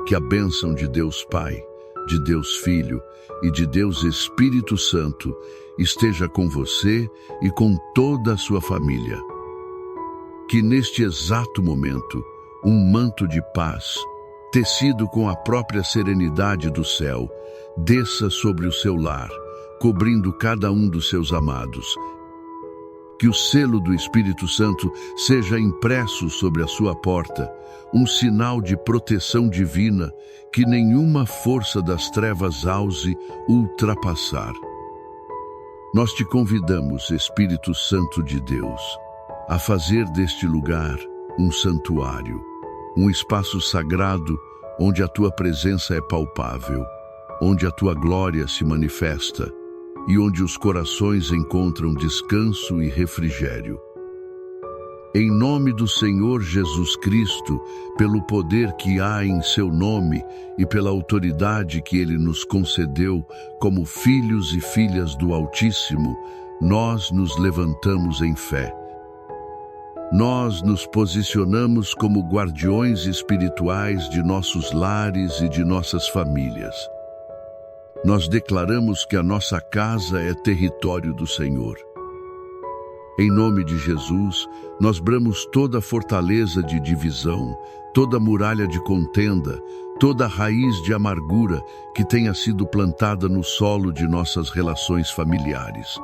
Que a bênção de Deus Pai, de Deus Filho e de Deus Espírito Santo esteja com você e com toda a sua família. Que neste exato momento, um manto de paz, tecido com a própria serenidade do céu, desça sobre o seu lar, cobrindo cada um dos seus amados. Que o selo do Espírito Santo seja impresso sobre a sua porta, um sinal de proteção divina que nenhuma força das trevas ouse ultrapassar. Nós te convidamos, Espírito Santo de Deus, a fazer deste lugar um santuário, um espaço sagrado onde a tua presença é palpável, onde a tua glória se manifesta e onde os corações encontram descanso e refrigério. Em nome do Senhor Jesus Cristo, pelo poder que há em seu nome e pela autoridade que ele nos concedeu como filhos e filhas do Altíssimo, nós nos levantamos em fé. Nós nos posicionamos como guardiões espirituais de nossos lares e de nossas famílias. Nós declaramos que a nossa casa é território do Senhor. Em nome de Jesus, nós bramos toda fortaleza de divisão, toda muralha de contenda, toda raiz de amargura que tenha sido plantada no solo de nossas relações familiares.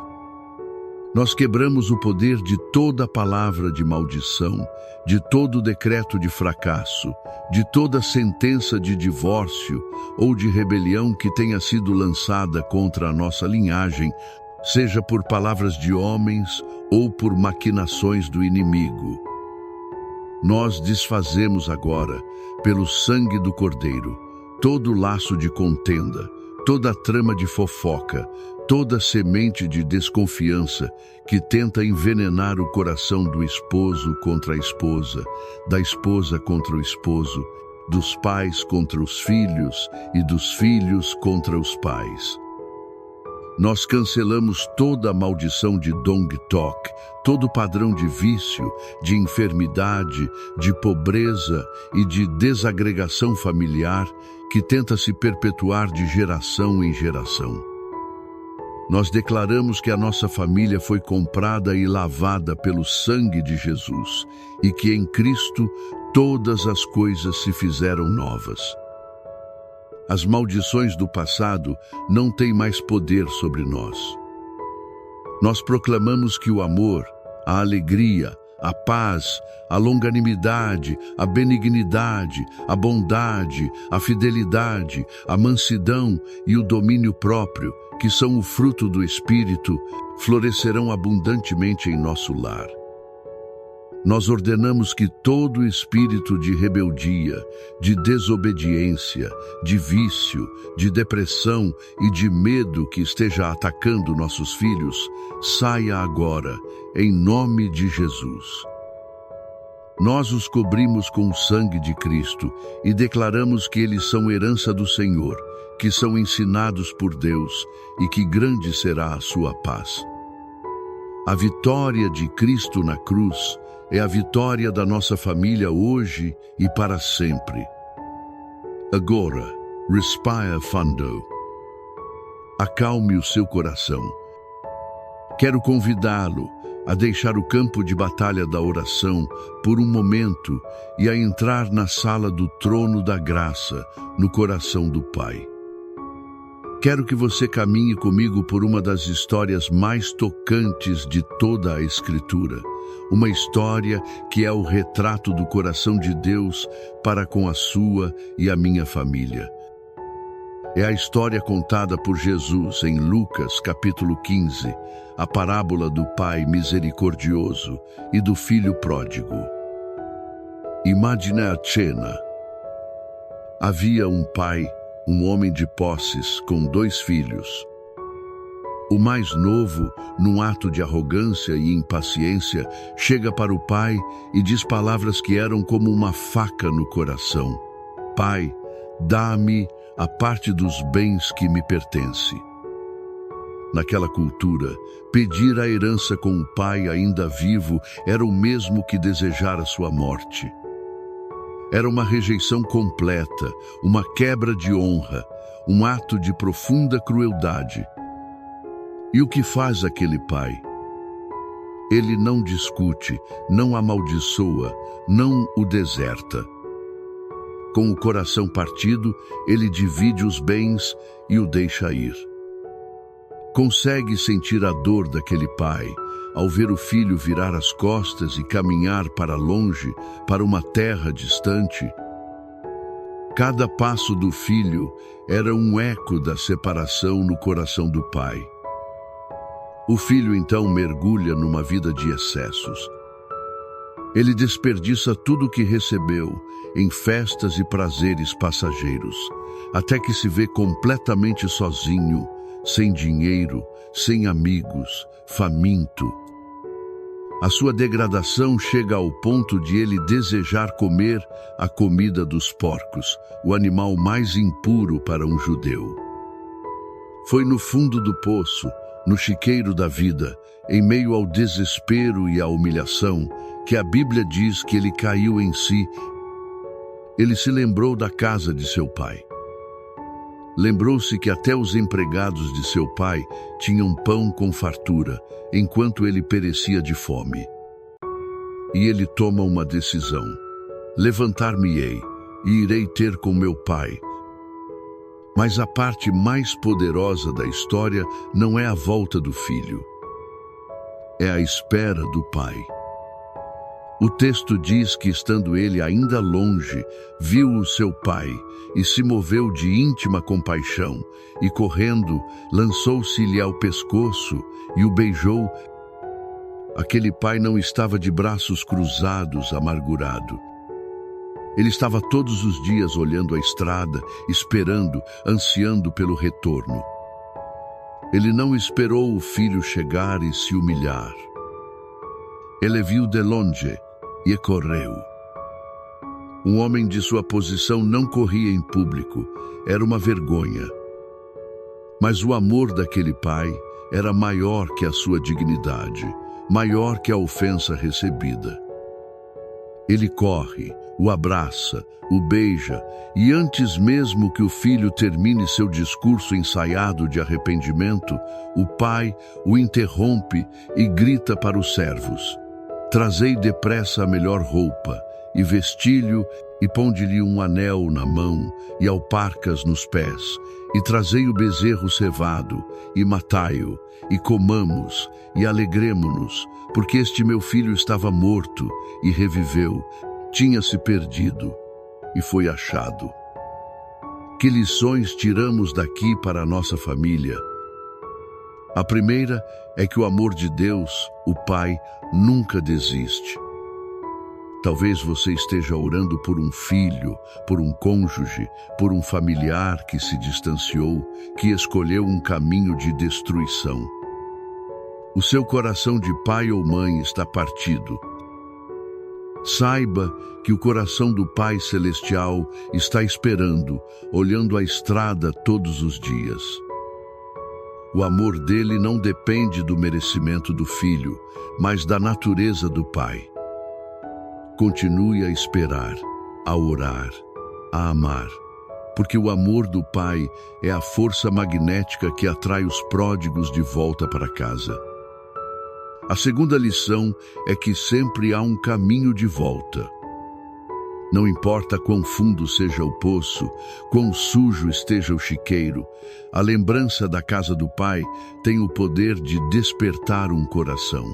Nós quebramos o poder de toda palavra de maldição, de todo decreto de fracasso, de toda sentença de divórcio ou de rebelião que tenha sido lançada contra a nossa linhagem, seja por palavras de homens ou por maquinações do inimigo. Nós desfazemos agora, pelo sangue do Cordeiro, todo laço de contenda, toda trama de fofoca, toda semente de desconfiança que tenta envenenar o coração do esposo contra a esposa, da esposa contra o esposo, dos pais contra os filhos e dos filhos contra os pais. Nós cancelamos toda a maldição de Dong Tok, todo padrão de vício, de enfermidade, de pobreza e de desagregação familiar que tenta se perpetuar de geração em geração. Nós declaramos que a nossa família foi comprada e lavada pelo sangue de Jesus e que em Cristo todas as coisas se fizeram novas. As maldições do passado não têm mais poder sobre nós. Nós proclamamos que o amor, a alegria, a paz, a longanimidade, a benignidade, a bondade, a fidelidade, a mansidão e o domínio próprio, que são o fruto do Espírito, florescerão abundantemente em nosso lar. Nós ordenamos que todo espírito de rebeldia, de desobediência, de vício, de depressão e de medo que esteja atacando nossos filhos, saia agora, em nome de Jesus. Nós os cobrimos com o sangue de Cristo e declaramos que eles são herança do Senhor, que são ensinados por Deus e que grande será a sua paz. A vitória de Cristo na cruz é a vitória da nossa família hoje e para sempre. Agora, respire fundo. Acalme o seu coração. Quero convidá-lo a deixar o campo de batalha da oração por um momento e a entrar na sala do trono da graça, no coração do Pai. Quero que você caminhe comigo por uma das histórias mais tocantes de toda a Escritura. Uma história que é o retrato do coração de Deus para com a sua e a minha família. É a história contada por Jesus em Lucas, capítulo 15, a parábola do Pai misericordioso e do Filho pródigo. Imagine a cena. Havia um pai, um homem de posses, com 2 filhos. O mais novo, num ato de arrogância e impaciência, chega para o pai e diz palavras que eram como uma faca no coração. Pai, dá-me a parte dos bens que me pertence. Naquela cultura, pedir a herança com o pai ainda vivo era o mesmo que desejar a sua morte. Era uma rejeição completa, uma quebra de honra, um ato de profunda crueldade. E o que faz aquele pai? Ele não discute, não amaldiçoa, não o deserta. Com o coração partido, ele divide os bens e o deixa ir. Consegue sentir a dor daquele pai ao ver o filho virar as costas e caminhar para longe, para uma terra distante. Cada passo do filho era um eco da separação no coração do pai. O filho então mergulha numa vida de excessos. Ele desperdiça tudo o que recebeu em festas e prazeres passageiros, até que se vê completamente sozinho, sem dinheiro, sem amigos, faminto. A sua degradação chega ao ponto de ele desejar comer a comida dos porcos, o animal mais impuro para um judeu. Foi no fundo do poço, no chiqueiro da vida, em meio ao desespero e à humilhação, que a Bíblia diz que ele caiu em si. Ele se lembrou da casa de seu pai. Lembrou-se que até os empregados de seu pai tinham pão com fartura, enquanto ele perecia de fome. E ele toma uma decisão: levantar-me-ei e irei ter com meu pai. Mas a parte mais poderosa da história não é a volta do filho, é a espera do pai. O texto diz que, estando ele ainda longe, viu o seu pai e se moveu de íntima compaixão, e correndo, lançou-se-lhe ao pescoço e o beijou. Aquele pai não estava de braços cruzados, amargurado. Ele estava todos os dias olhando a estrada, esperando, ansiando pelo retorno. Ele não esperou o filho chegar e se humilhar. Ele viu de longe e correu. Um homem de sua posição não corria em público, era uma vergonha. Mas o amor daquele pai era maior que a sua dignidade, maior que a ofensa recebida. Ele corre, o abraça, o beija, e antes mesmo que o filho termine seu discurso ensaiado de arrependimento, o pai o interrompe e grita para os servos: trazei depressa a melhor roupa, e vestilho, e ponde-lhe um anel na mão, e alparcas nos pés, e trazei o bezerro cevado, e matai-o, e comamos, e alegremo-nos, porque este meu filho estava morto, e reviveu, tinha-se perdido, e foi achado. Que lições tiramos daqui para a nossa família? A primeira é que o amor de Deus, o Pai, nunca desiste. Talvez você esteja orando por um filho, por um cônjuge, por um familiar que se distanciou, que escolheu um caminho de destruição. O seu coração de pai ou mãe está partido. Saiba que o coração do Pai Celestial está esperando, olhando a estrada todos os dias. O amor dele não depende do merecimento do filho, mas da natureza do Pai. Continue a esperar, a orar, a amar, porque o amor do Pai é a força magnética que atrai os pródigos de volta para casa. A segunda lição é que sempre há um caminho de volta. Não importa quão fundo seja o poço, quão sujo esteja o chiqueiro, a lembrança da casa do Pai tem o poder de despertar um coração.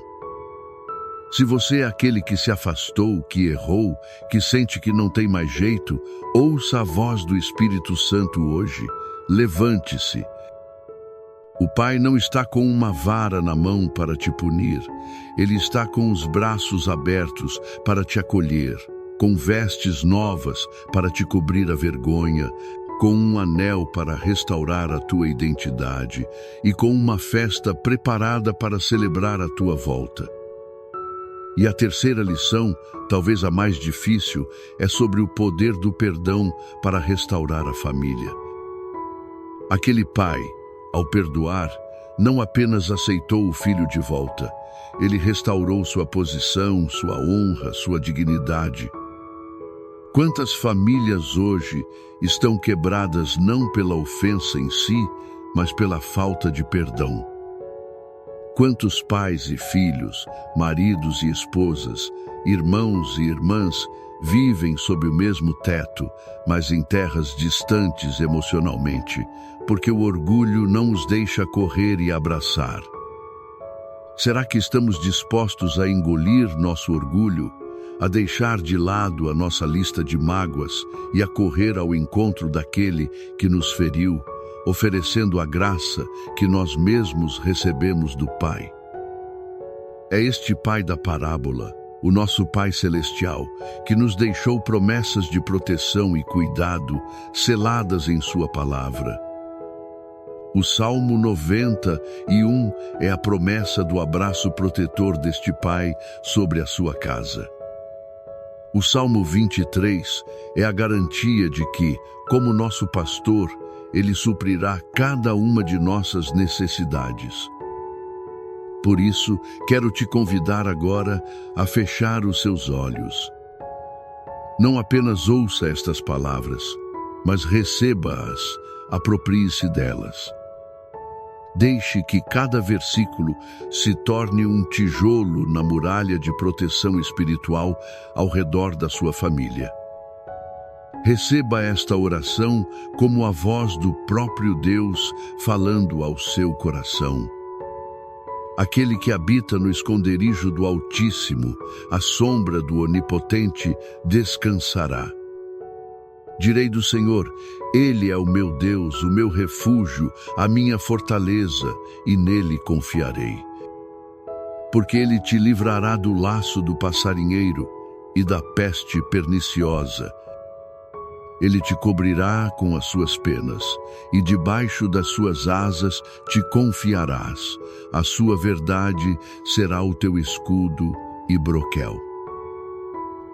Se você é aquele que se afastou, que errou, que sente que não tem mais jeito, ouça a voz do Espírito Santo hoje. Levante-se. O Pai não está com uma vara na mão para te punir. Ele está com os braços abertos para te acolher, com vestes novas para te cobrir a vergonha, com um anel para restaurar a tua identidade e com uma festa preparada para celebrar a tua volta. E a terceira lição, talvez a mais difícil, é sobre o poder do perdão para restaurar a família. Aquele pai, ao perdoar, não apenas aceitou o filho de volta, ele restaurou sua posição, sua honra, sua dignidade. Quantas famílias hoje estão quebradas não pela ofensa em si, mas pela falta de perdão? Quantos pais e filhos, maridos e esposas, irmãos e irmãs vivem sob o mesmo teto, mas em terras distantes emocionalmente, porque o orgulho não os deixa correr e abraçar? Será que estamos dispostos a engolir nosso orgulho, a deixar de lado a nossa lista de mágoas e a correr ao encontro daquele que nos feriu, oferecendo a graça que nós mesmos recebemos do Pai? É este Pai da parábola, o nosso Pai Celestial, que nos deixou promessas de proteção e cuidado seladas em sua palavra. O Salmo 91 é a promessa do abraço protetor deste Pai sobre a sua casa. O Salmo 23 é a garantia de que, como nosso pastor, Ele suprirá cada uma de nossas necessidades. Por isso, quero te convidar agora a fechar os seus olhos. Não apenas ouça estas palavras, mas receba-as, aproprie-se delas. Deixe que cada versículo se torne um tijolo na muralha de proteção espiritual ao redor da sua família. Receba esta oração como a voz do próprio Deus falando ao seu coração. Aquele que habita no esconderijo do Altíssimo, à sombra do Onipotente, descansará. Direi do Senhor: Ele é o meu Deus, o meu refúgio, a minha fortaleza, e nele confiarei. Porque Ele te livrará do laço do passarinheiro e da peste perniciosa. Ele te cobrirá com as suas penas, e debaixo das suas asas te confiarás. A sua verdade será o teu escudo e broquel.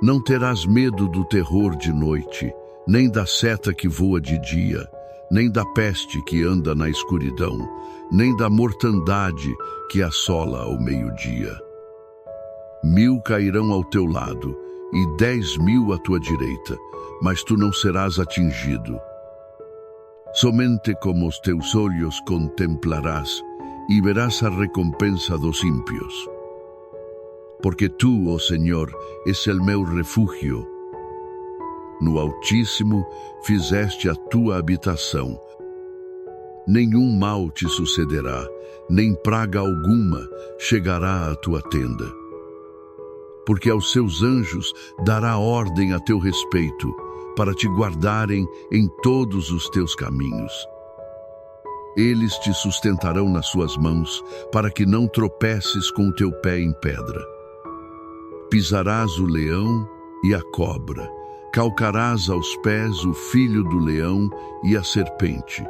Não terás medo do terror de noite, nem da seta que voa de dia, nem da peste que anda na escuridão, nem da mortandade que assola ao meio-dia. 1000 cairão ao teu lado e 10.000 à tua direita, mas tu não serás atingido. Somente com os teus olhos contemplarás e verás a recompensa dos ímpios. Porque tu, ó Senhor, és el meu refúgio. No Altíssimo fizeste a tua habitação. Nenhum mal te sucederá, nem praga alguma chegará à tua tenda. Porque aos seus anjos dará ordem a teu respeito, para te guardarem em todos os teus caminhos. Eles te sustentarão nas suas mãos, para que não tropeces com o teu pé em pedra. Pisarás o leão e a cobra, calcarás aos pés o filho do leão e a serpente.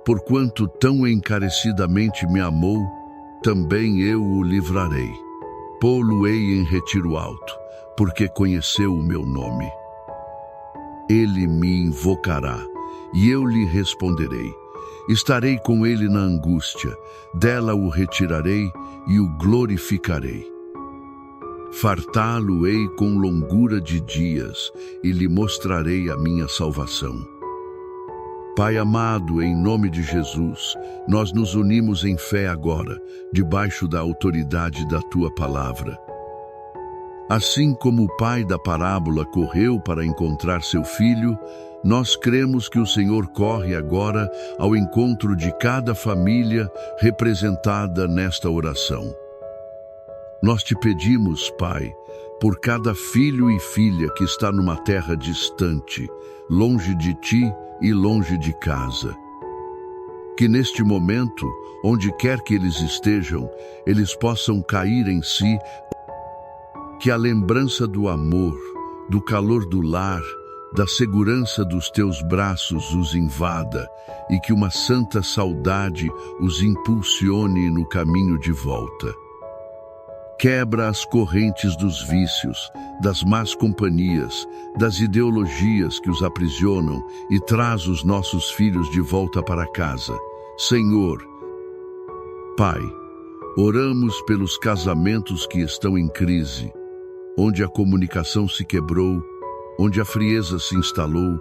Porquanto tão encarecidamente me amou, também eu o livrarei. Pô-lo-ei em retiro alto, porque conheceu o meu nome. Ele me invocará, e eu lhe responderei. Estarei com ele na angústia, dela o retirarei e o glorificarei. Fartá-lo-ei com longura de dias, e lhe mostrarei a minha salvação. Pai amado, em nome de Jesus, nós nos unimos em fé agora, debaixo da autoridade da Tua palavra. Assim como o pai da parábola correu para encontrar seu filho, nós cremos que o Senhor corre agora ao encontro de cada família representada nesta oração. Nós te pedimos, Pai, por cada filho e filha que está numa terra distante, longe de Ti e longe de casa. Que neste momento, onde quer que eles estejam, eles possam cair em si, que a lembrança do amor, do calor do lar, da segurança dos teus braços os invada e que uma santa saudade os impulsione no caminho de volta. Quebra as correntes dos vícios, das más companhias, das ideologias que os aprisionam e traz os nossos filhos de volta para casa. Senhor, Pai, oramos pelos casamentos que estão em crise, onde a comunicação se quebrou onde a frieza se instalou,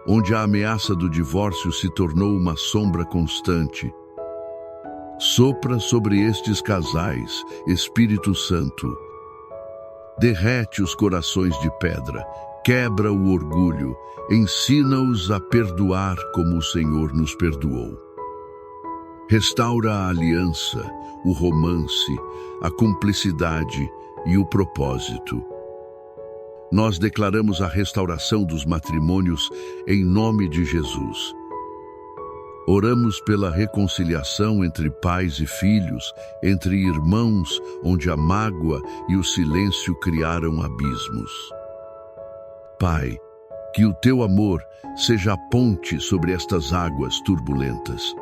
onde a ameaça do divórcio se tornou uma sombra constante. Sopra sobre estes casais, Espírito Santo. Derrete os corações de pedra, quebra o orgulho, ensina-os a perdoar como o Senhor nos perdoou. Restaura a aliança, o romance, a cumplicidade e o propósito. Nós declaramos a restauração dos matrimônios em nome de Jesus. Oramos pela reconciliação entre pais e filhos, entre irmãos, onde a mágoa e o silêncio criaram abismos. Pai, que o teu amor seja a ponte sobre estas águas turbulentas.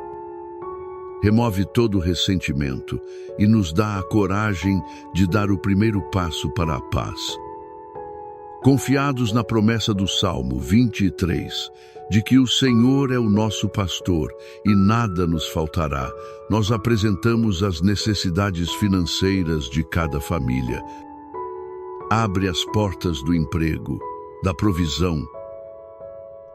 Remove todo o ressentimento e nos dá a coragem de dar o primeiro passo para a paz. Confiados na promessa do Salmo 23, de que o Senhor é o nosso pastor e nada nos faltará, nós apresentamos as necessidades financeiras de cada família. Abre as portas do emprego, da provisão.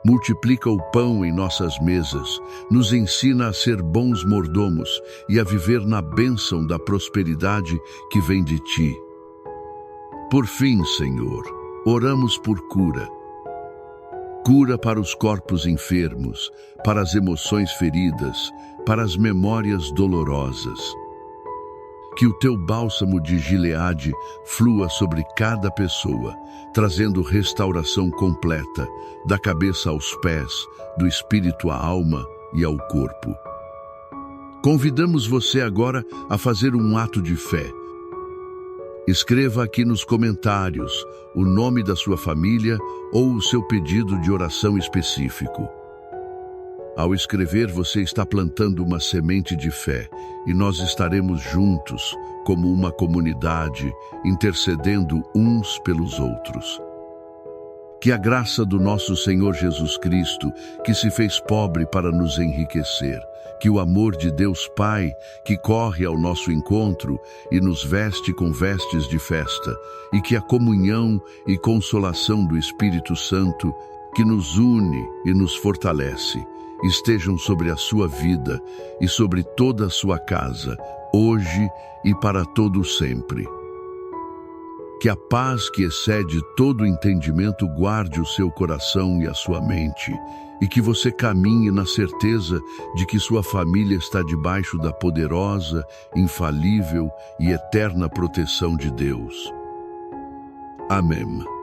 Multiplica o pão em nossas mesas, nos ensina a ser bons mordomos e a viver na bênção da prosperidade que vem de ti. Por fim, Senhor, oramos por cura. Cura para os corpos enfermos, para as emoções feridas, para as memórias dolorosas. Que o teu bálsamo de Gileade flua sobre cada pessoa, trazendo restauração completa, da cabeça aos pés, do espírito à alma e ao corpo. Convidamos você agora a fazer um ato de fé. Escreva aqui nos comentários o nome da sua família ou o seu pedido de oração específico. Ao escrever, você está plantando uma semente de fé e nós estaremos juntos, como uma comunidade, intercedendo uns pelos outros. Que a graça do nosso Senhor Jesus Cristo, que se fez pobre para nos enriquecer, que o amor de Deus Pai, que corre ao nosso encontro e nos veste com vestes de festa, e que a comunhão e consolação do Espírito Santo, que nos une e nos fortalece, estejam sobre a sua vida e sobre toda a sua casa, hoje e para todo sempre. Que a paz que excede todo entendimento guarde o seu coração e a sua mente, e que você caminhe na certeza de que sua família está debaixo da poderosa, infalível e eterna proteção de Deus. Amém.